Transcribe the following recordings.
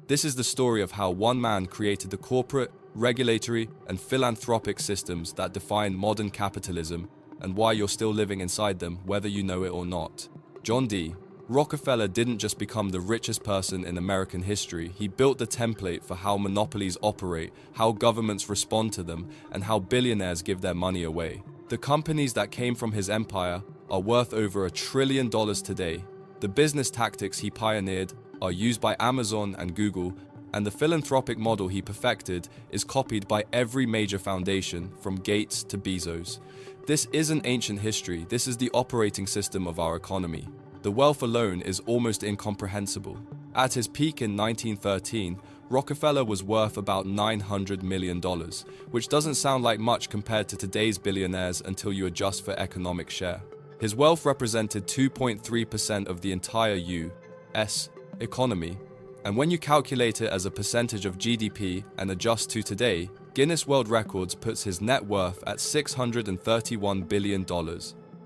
This is the story of how one man created the corporate, regulatory, and philanthropic systems that define modern capitalism, and why you're still living inside them, whether you know it or not. John D. Rockefeller didn't just become the richest person in American history, he built the template for how monopolies operate, how governments respond to them, and how billionaires give their money away. The companies that came from his empire are worth over $1 trillion today. The business tactics he pioneered are used by Amazon and Google, and the philanthropic model he perfected is copied by every major foundation, from Gates to Bezos. This isn't ancient history, this is the operating system of our economy. The wealth alone is almost incomprehensible. At his peak in 1913, Rockefeller was worth about $900 million, which doesn't sound like much compared to today's billionaires until you adjust for economic share. His wealth represented 2.3% of the entire U.S. economy, and when you calculate it as a percentage of GDP and adjust to today, Guinness World Records puts his net worth at $631 billion.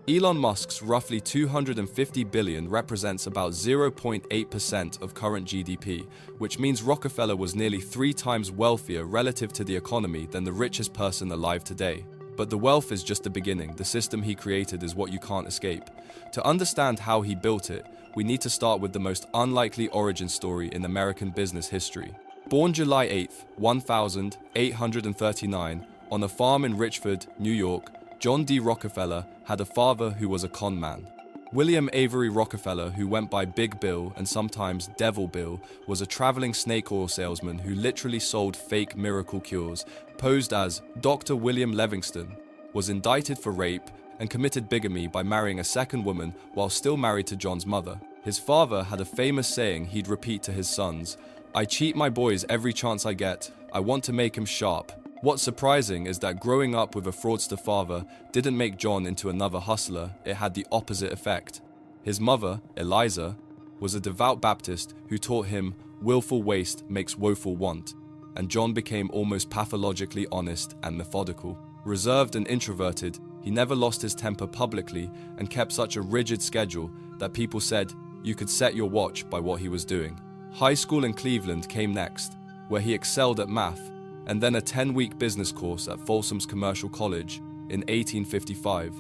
Elon Musk's roughly $250 billion represents about 0.8% of current GDP, which means Rockefeller was nearly 3 times wealthier relative to the economy than the richest person alive today. But the wealth is just the beginning. The system he created is what you can't escape. To understand how he built it, we need to start with the most unlikely origin story in American business history. Born July 8, 1839, on a farm in Richford, New York, John D. Rockefeller had a father who was a con man. William Avery Rockefeller, who went by Big Bill and sometimes Devil Bill, was a traveling snake oil salesman who literally sold fake miracle cures, posed as Dr. William Livingston, was indicted for rape, and committed bigamy by marrying a second woman while still married to John's mother. His father had a famous saying he'd repeat to his sons: "I cheat my boys every chance I get. I want to make him sharp." What's surprising is that growing up with a fraudster father didn't make John into another hustler, it had the opposite effect. His mother, Eliza, was a devout Baptist who taught him willful waste makes woeful want, and John became almost pathologically honest and methodical. Reserved and introverted, he never lost his temper publicly and kept such a rigid schedule that people said you could set your watch by what he was doing. High school in Cleveland came next, where he excelled at math, and then a 10-week business course at Folsom's Commercial College in 1855.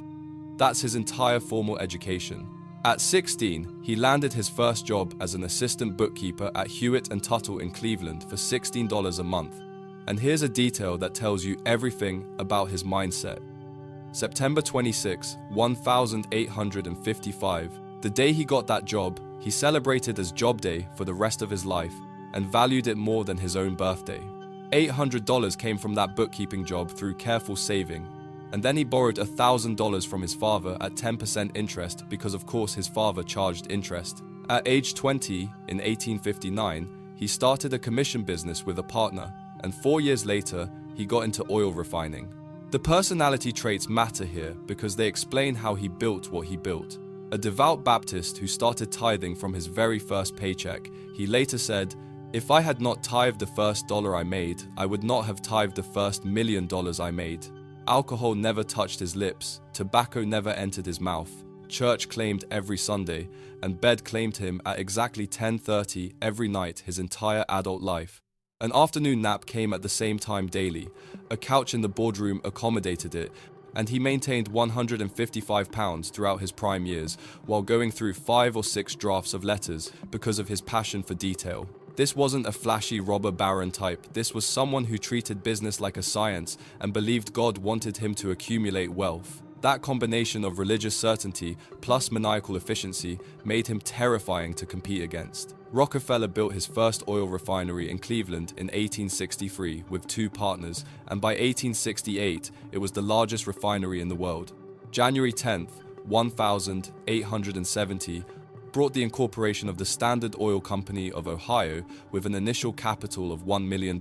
That's his entire formal education. At 16, he landed his first job as an assistant bookkeeper at Hewitt & Tuttle in Cleveland for $16 a month. And here's a detail that tells you everything about his mindset. September 26, 1855, the day he got that job, he celebrated as job day for the rest of his life and valued it more than his own birthday. $800 came from that bookkeeping job through careful saving, and then he borrowed $1,000 from his father at 10% interest because of course his father charged interest. At age 20, in 1859, he started a commission business with a partner, and 4 years later, he got into oil refining. The personality traits matter here because they explain how he built what he built. A devout Baptist who started tithing from his very first paycheck, he later said, "If I had not tithed the first dollar I made, I would not have tithed the first $1 million I made." Alcohol never touched his lips, tobacco never entered his mouth, church claimed every Sunday, and bed claimed him at exactly 10:30 every night his entire adult life. An afternoon nap came at the same time daily, a couch in the boardroom accommodated it, and he maintained 155 pounds throughout his prime years while going through 5 or 6 drafts of letters because of his passion for detail. This wasn't a flashy robber baron type, this was someone who treated business like a science and believed God wanted him to accumulate wealth. That combination of religious certainty plus maniacal efficiency made him terrifying to compete against. Rockefeller built his first oil refinery in Cleveland in 1863 with 2 partners, and by 1868 it was the largest refinery in the world. January 10th, 1870 brought the incorporation of the Standard Oil Company of Ohio with an initial capital of $1 million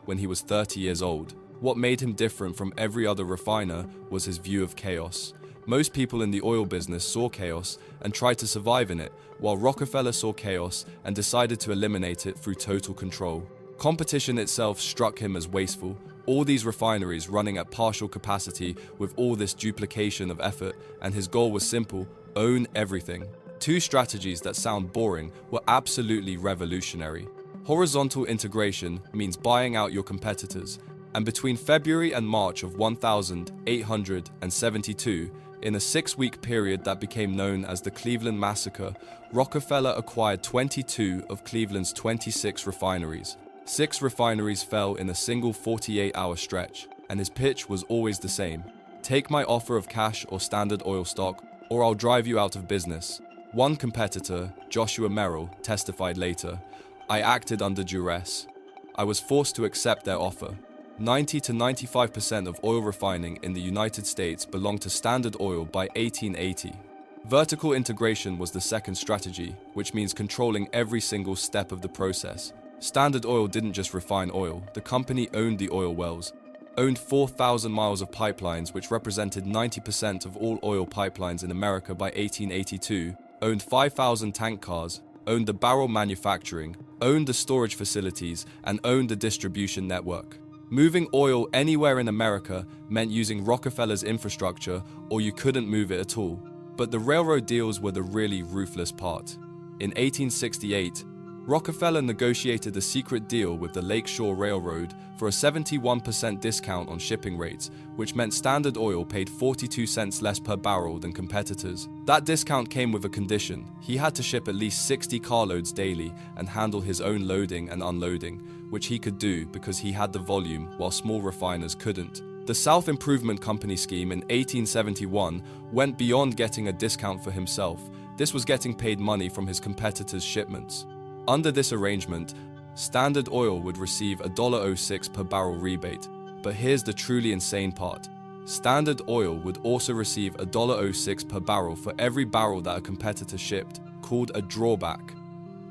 when he was 30 years old. What made him different from every other refiner was his view of chaos. Most people in the oil business saw chaos and tried to survive in it, while Rockefeller saw chaos and decided to eliminate it through total control. Competition itself struck him as wasteful. All these refineries running at partial capacity with all this duplication of effort, and his goal was simple: own everything. 2 strategies that sound boring were absolutely revolutionary. Horizontal integration means buying out your competitors, and between February and March of 1872, in a 6-week period that became known as the Cleveland Massacre, Rockefeller acquired 22 of Cleveland's 26 refineries. 6 refineries fell in a single 48-hour stretch, and his pitch was always the same: take my offer of cash or Standard Oil stock, or I'll drive you out of business. One competitor, Joshua Merrill, testified later, "I acted under duress. I was forced to accept their offer." 90 to 95% of oil refining in the United States belonged to Standard Oil by 1880. Vertical integration was the second strategy, which means controlling every single step of the process. Standard Oil didn't just refine oil, the company owned the oil wells, owned 4,000 miles of pipelines, which represented 90% of all oil pipelines in America by 1882, owned 5,000 tank cars, owned the barrel manufacturing, owned the storage facilities, and owned the distribution network. Moving oil anywhere in America meant using Rockefeller's infrastructure, or you couldn't move it at all. But the railroad deals were the really ruthless part. In 1868, Rockefeller negotiated a secret deal with the Lakeshore Railroad for a 71% discount on shipping rates, which meant Standard Oil paid 42 cents less per barrel than competitors. That discount came with a condition: he had to ship at least 60 carloads daily and handle his own loading and unloading, which he could do because he had the volume, while small refiners couldn't. The South Improvement Company scheme in 1871 went beyond getting a discount for himself. This was getting paid money from his competitors' shipments. Under this arrangement, Standard Oil would receive a $1.06 per barrel rebate. But here's the truly insane part: Standard Oil would also receive a $1.06 per barrel for every barrel that a competitor shipped, called a drawback.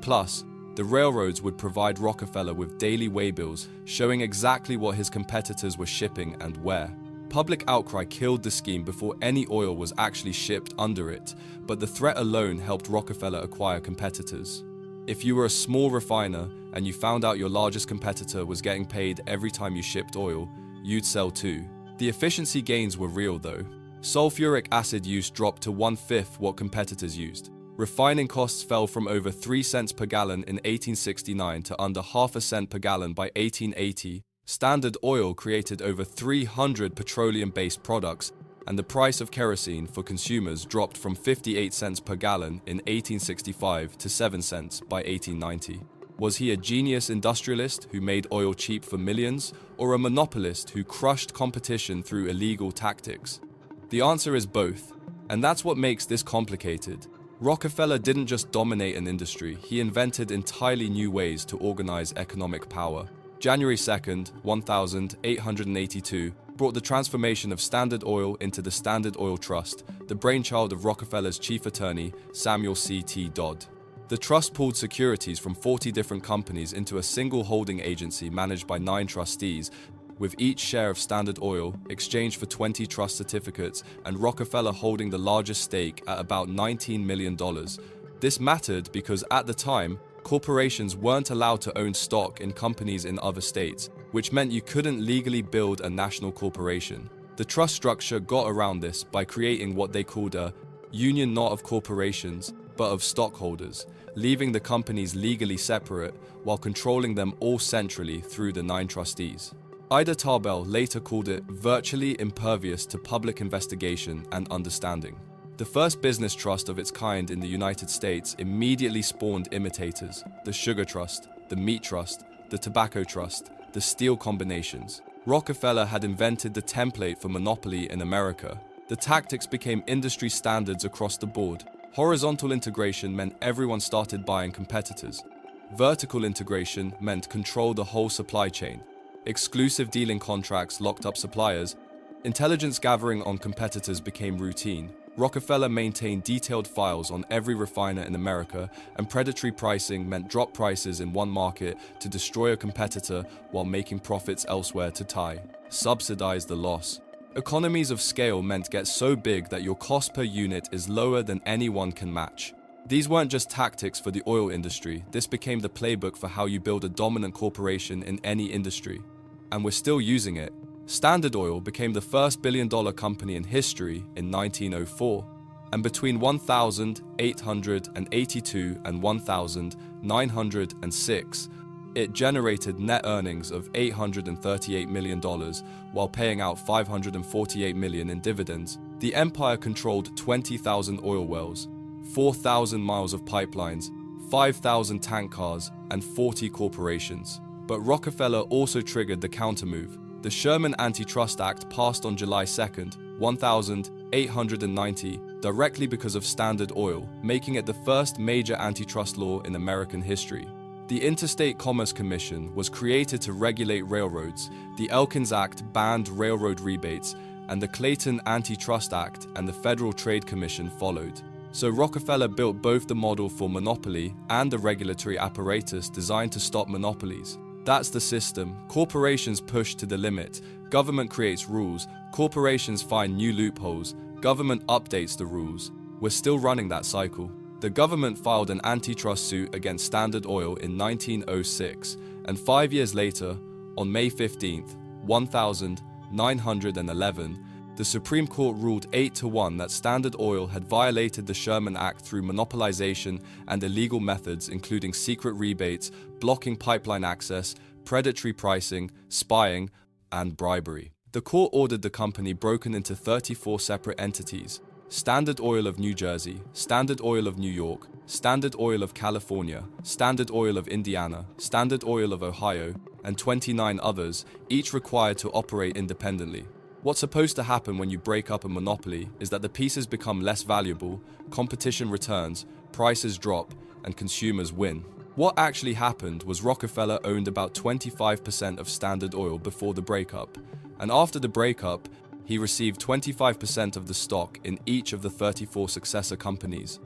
Plus, the railroads would provide Rockefeller with daily waybills showing exactly what his competitors were shipping and where. Public outcry killed the scheme before any oil was actually shipped under it, but the threat alone helped Rockefeller acquire competitors. If you were a small refiner and you found out your largest competitor was getting paid every time you shipped oil, you'd sell too. The efficiency gains were real though. Sulfuric acid use dropped to 1/5 what competitors used. Refining costs fell from over 3 cents per gallon in 1869 to under half a cent per gallon by 1880. Standard Oil created over 300 petroleum-based products, and the price of kerosene for consumers dropped from 58 cents per gallon in 1865 to 7 cents by 1890. Was he a genius industrialist who made oil cheap for millions, or a monopolist who crushed competition through illegal tactics? The answer is both, and that's what makes this complicated. Rockefeller didn't just dominate an industry, he invented entirely new ways to organize economic power. January 2nd, 1882, brought the transformation of Standard Oil into the Standard Oil Trust, the brainchild of Rockefeller's chief attorney, Samuel C.T. Dodd. The trust pooled securities from 40 different companies into a single holding agency managed by 9 trustees, with each share of Standard Oil exchanged for 20 trust certificates, and Rockefeller holding the largest stake at about $19 million. This mattered because at the time, corporations weren't allowed to own stock in companies in other states, which meant you couldn't legally build a national corporation. The trust structure got around this by creating what they called a union not of corporations, but of stockholders, leaving the companies legally separate while controlling them all centrally through the 9 trustees. Ida Tarbell later called it virtually impervious to public investigation and understanding. The first business trust of its kind in the United States immediately spawned imitators: the Sugar Trust, the Meat Trust, the Tobacco Trust, the Steel Combinations. Rockefeller had invented the template for monopoly in America. The tactics became industry standards across the board. Horizontal integration meant everyone started buying competitors. Vertical integration meant control the whole supply chain. Exclusive dealing contracts locked up suppliers. Intelligence gathering on competitors became routine. Rockefeller maintained detailed files on every refiner in America, and predatory pricing meant drop prices in one market to destroy a competitor while making profits elsewhere to subsidize the loss. Economies of scale meant get so big that your cost per unit is lower than anyone can match. These weren't just tactics for the oil industry, this became the playbook for how you build a dominant corporation in any industry. And we're still using it. Standard Oil became the first billion-dollar company in history in 1904, and between 1882 and 1906, It generated net earnings of $838 million while paying out $548 million in dividends. The empire controlled 20,000 oil wells, 4,000 miles of pipelines, 5,000 tank cars, and 40 corporations. But Rockefeller also triggered the countermove. The Sherman Antitrust Act passed on July 2nd, 1890, directly because of Standard Oil, making it the first major antitrust law in American history. The Interstate Commerce Commission was created to regulate railroads. The Elkins Act banned railroad rebates, and the Clayton Antitrust Act and the Federal Trade Commission followed. So Rockefeller built both the model for monopoly and the regulatory apparatus designed to stop monopolies. That's the system. Corporations push to the limit. Government creates rules. Corporations find new loopholes. Government updates the rules. We're still running that cycle. The government filed an antitrust suit against Standard Oil in 1906, and 5 years later, on May 15, 1911, the Supreme Court ruled 8-1 that Standard Oil had violated the Sherman Act through monopolization and illegal methods including secret rebates, blocking pipeline access, predatory pricing, spying, and bribery. The court ordered the company broken into 34 separate entities: Standard Oil of New Jersey, Standard Oil of New York, Standard Oil of California, Standard Oil of Indiana, Standard Oil of Ohio, and 29 others, each required to operate independently. What's supposed to happen when you break up a monopoly is that the pieces become less valuable, competition returns, prices drop, and consumers win. What actually happened was Rockefeller owned about 25% of Standard Oil before the breakup, and after the breakup, he received 25% of the stock in each of the 34 successor companies.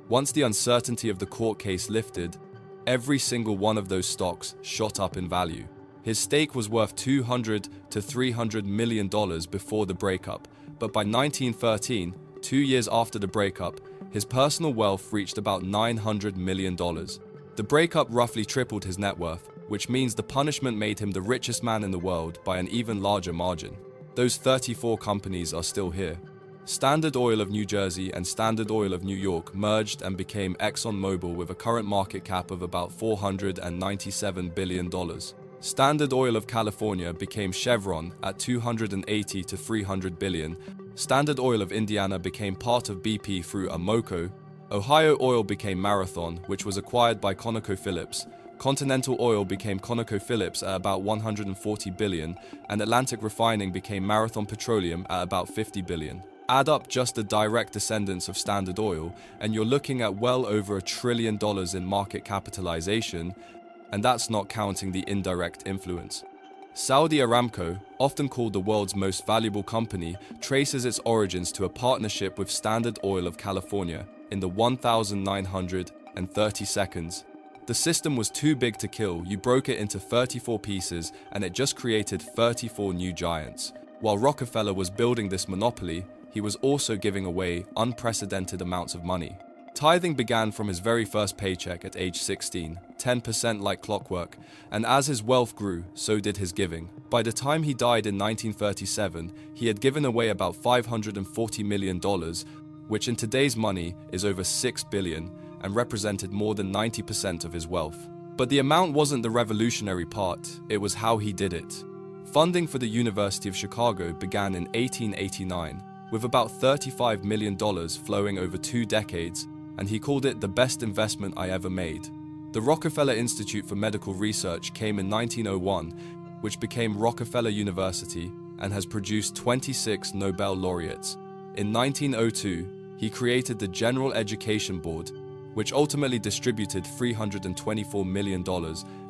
Once the uncertainty of the court case lifted, every single one of those stocks shot up in value. His stake was worth $200 to $300 million before the breakup, but by 1913, 2 years after the breakup, his personal wealth reached about $900 million. The breakup roughly tripled his net worth, which means the punishment made him the richest man in the world by an even larger margin. Those 34 companies are still here. Standard Oil of New Jersey and Standard Oil of New York merged and became ExxonMobil with a current market cap of about $497 billion. Standard Oil of California became Chevron at $280 to $300 billion. Standard Oil of Indiana became part of BP through Amoco. Ohio Oil became Marathon, which was acquired by ConocoPhillips. Continental Oil became ConocoPhillips at about $140 billion, and Atlantic Refining became Marathon Petroleum at about $50 billion. Add up just the direct descendants of Standard Oil, and you're looking at well over $1 trillion in market capitalization, and that's not counting the indirect influence. Saudi Aramco, often called the world's most valuable company, traces its origins to a partnership with Standard Oil of California in the 1930 seconds. The system was too big to kill. You broke it into 34 pieces, and it just created 34 new giants. While Rockefeller was building this monopoly, he was also giving away unprecedented amounts of money. Tithing began from his very first paycheck at age 16, 10% like clockwork, and as his wealth grew, so did his giving. By the time he died in 1937, he had given away about $540 million, which in today's money is over $6 billion, and represented more than 90% of his wealth. But the amount wasn't the revolutionary part, it was how he did it. Funding for the University of Chicago began in 1889, with about $35 million flowing over 2 decades, and he called it the best investment I ever made. The Rockefeller Institute for Medical Research came in 1901, which became Rockefeller University and has produced 26 Nobel laureates. In 1902, he created the General Education Board, which ultimately distributed $324 million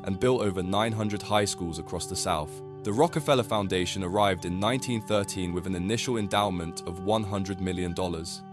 and built over 900 high schools across the South. The Rockefeller Foundation arrived in 1913 with an initial endowment of $100 million,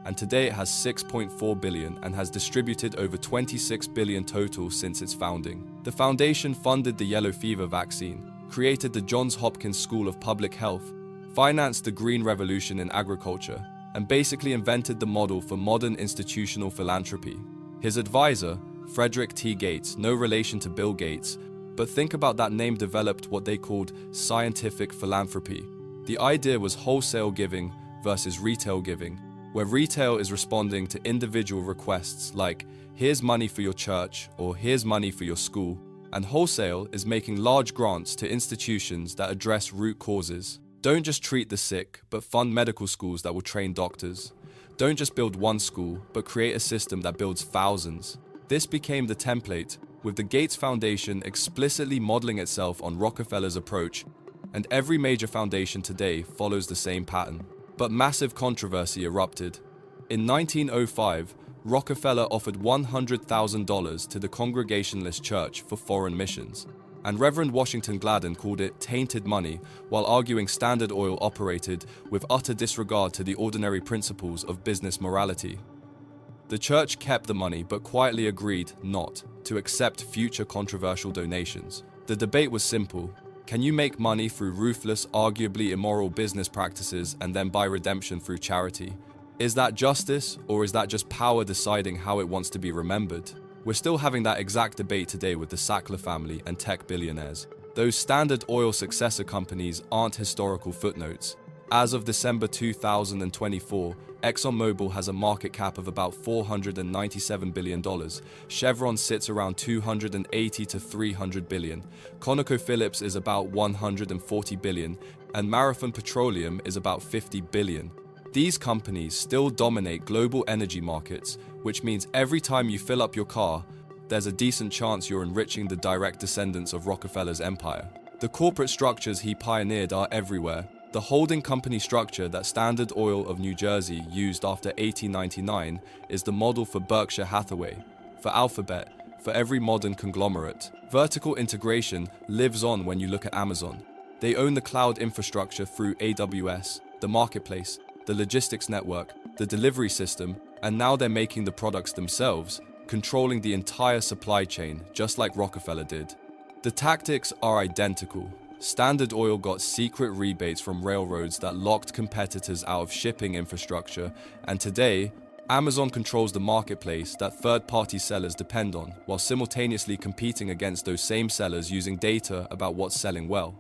and today it has $6.4 billion and has distributed over $26 billion total since its founding. The foundation funded the yellow fever vaccine, created the Johns Hopkins School of Public Health, financed the Green Revolution in agriculture, and basically invented the model for modern institutional philanthropy. His advisor, Frederick T. Gates, no relation to Bill Gates, but think about that name, developed what they called scientific philanthropy. The idea was wholesale giving versus retail giving, where retail is responding to individual requests like, here's money for your church or here's money for your school, And wholesale is making large grants to institutions that address root causes. Don't just treat the sick, but fund medical schools that will train doctors. Don't just build one school, but create a system that builds thousands. This became the template, with the Gates Foundation explicitly modeling itself on Rockefeller's approach, and every major foundation today follows the same pattern. But massive controversy erupted. In 1905, Rockefeller offered $100,000 to the Congregationalist Church for foreign missions, and Reverend Washington Gladden called it tainted money, while arguing Standard Oil operated with utter disregard to the ordinary principles of business morality. The church kept the money but quietly agreed not to accept future controversial donations. The debate was simple. Can you make money through ruthless, arguably immoral business practices and then buy redemption through charity? Is that justice, or is that just power deciding how it wants to be remembered? We're still having that exact debate today with the Sackler family and tech billionaires. Those Standard Oil successor companies aren't historical footnotes. As of December 2024, ExxonMobil has a market cap of about $497 billion. Chevron sits around $280 to $300 billion. ConocoPhillips is about $140 billion, and Marathon Petroleum is about $50 billion. These companies still dominate global energy markets, which means every time you fill up your car, there's a decent chance you're enriching the direct descendants of Rockefeller's empire. The corporate structures he pioneered are everywhere. The holding company structure that Standard Oil of New Jersey used after 1899 is the model for Berkshire Hathaway, for Alphabet, for every modern conglomerate. Vertical integration lives on when you look at Amazon. They own the cloud infrastructure through AWS, the marketplace, the logistics network, the delivery system, and now they're making the products themselves, controlling the entire supply chain, just like Rockefeller did. The tactics are identical. Standard Oil got secret rebates from railroads that locked competitors out of shipping infrastructure, and today, Amazon controls the marketplace that third-party sellers depend on, while simultaneously competing against those same sellers using data about what's selling well.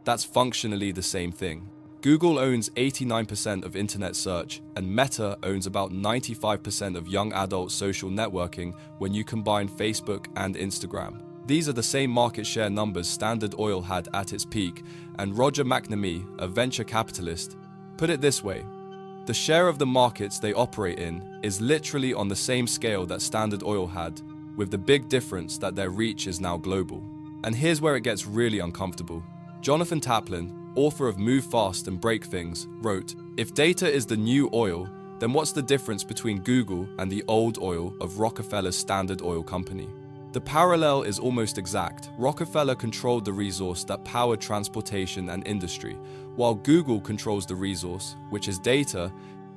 That's functionally the same thing. Google owns 89% of internet search, and Meta owns about 95% of young adult social networking when you combine Facebook and Instagram. These are the same market share numbers Standard Oil had at its peak, and Roger McNamee, a venture capitalist, put it this way: the share of the markets they operate in is literally on the same scale that Standard Oil had, with the big difference that their reach is now global. And here's where it gets really uncomfortable. Jonathan Taplin, author of Move Fast and Break Things, wrote, "If data is the new oil, then what's the difference between Google and the old oil of Rockefeller's Standard Oil Company?" The parallel is almost exact. Rockefeller controlled the resource that powered transportation and industry, while Google controls the resource, which is data,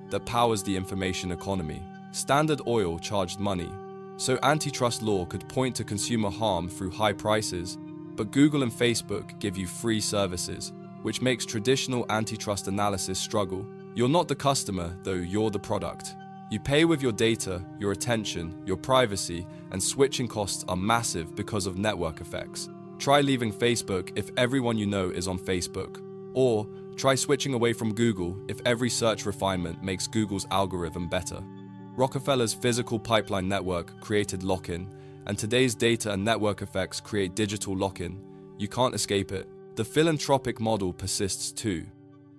that powers the information economy. Standard Oil charged money, so antitrust law could point to consumer harm through high prices, but Google and Facebook give you free services, which makes traditional antitrust analysis struggle. You're not the customer, though, you're the product. You pay with your data, your attention, your privacy, and switching costs are massive because of network effects. Try leaving Facebook if everyone you know is on Facebook. Or try switching away from Google if every search refinement makes Google's algorithm better. Rockefeller's physical pipeline network created lock-in, and today's data and network effects create digital lock-in. You can't escape it. The philanthropic model persists too.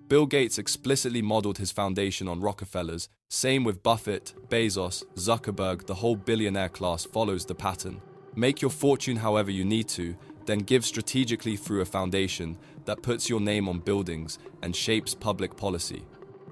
Bill Gates explicitly modeled his foundation on Rockefeller's. Same with Buffett, Bezos, Zuckerberg. The whole billionaire class follows the pattern. Make your fortune however you need to, then give strategically through a foundation that puts your name on buildings and shapes public policy.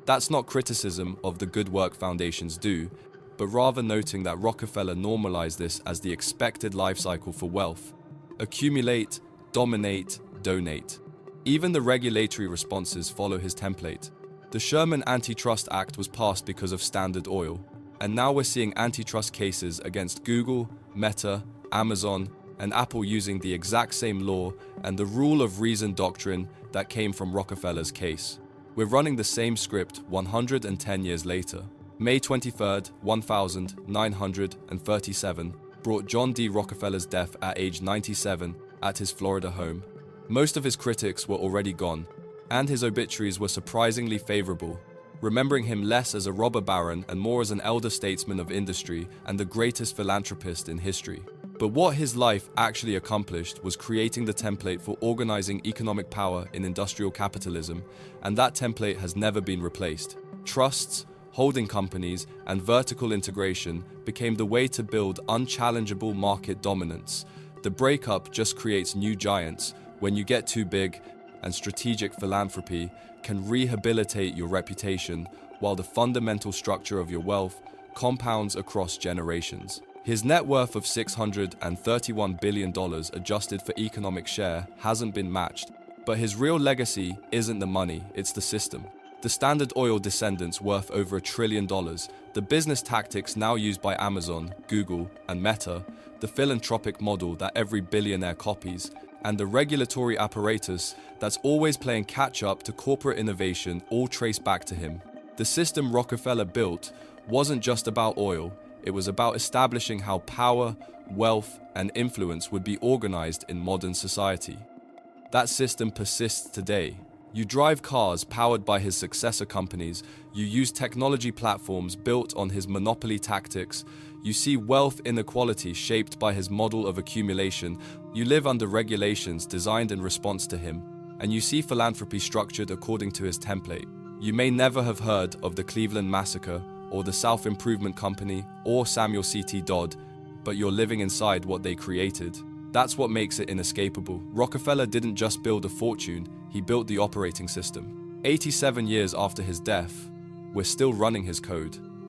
That's not criticism of the good work foundations do, but rather noting that Rockefeller normalized this as the expected life cycle for wealth. Accumulate, dominate, donate. Even the regulatory responses follow his template. The Sherman Antitrust Act was passed because of Standard Oil, and now we're seeing antitrust cases against Google, Meta, Amazon, and Apple using the exact same law and the rule of reason doctrine that came from Rockefeller's case. We're running the same script 110 years later. May 23rd, 1937 brought John D Rockefeller's death at age 97 at his Florida home. Most of his critics were already gone, and his obituaries were surprisingly favorable, remembering him less as a robber baron and more as an elder statesman of industry and the greatest philanthropist in history. But what his life actually accomplished was creating the template for organizing economic power in industrial capitalism, and that template has never been replaced. Trusts, holding companies, and vertical integration became the way to build unchallengeable market dominance. The breakup just creates new giants when you get too big, and strategic philanthropy can rehabilitate your reputation while the fundamental structure of your wealth compounds across generations. His net worth of $631 billion adjusted for economic share hasn't been matched, but his real legacy isn't the money, it's the system. The Standard Oil descendants worth over $1 trillion, the business tactics now used by Amazon, Google, and Meta, the philanthropic model that every billionaire copies, and the regulatory apparatus that's always playing catch-up to corporate innovation all trace back to him. The system Rockefeller built wasn't just about oil, it was about establishing how power, wealth, and influence would be organized in modern society. That system persists today. You drive cars powered by his successor companies, you use technology platforms built on his monopoly tactics, you see wealth inequality shaped by his model of accumulation, you live under regulations designed in response to him, and you see philanthropy structured according to his template. You may never have heard of the Cleveland Massacre, or the Self-Improvement Company, or Samuel C.T. Dodd, but you're living inside what they created. That's what makes it inescapable. Rockefeller didn't just build a fortune, he built the operating system. 87 years after his death, we're still running his code.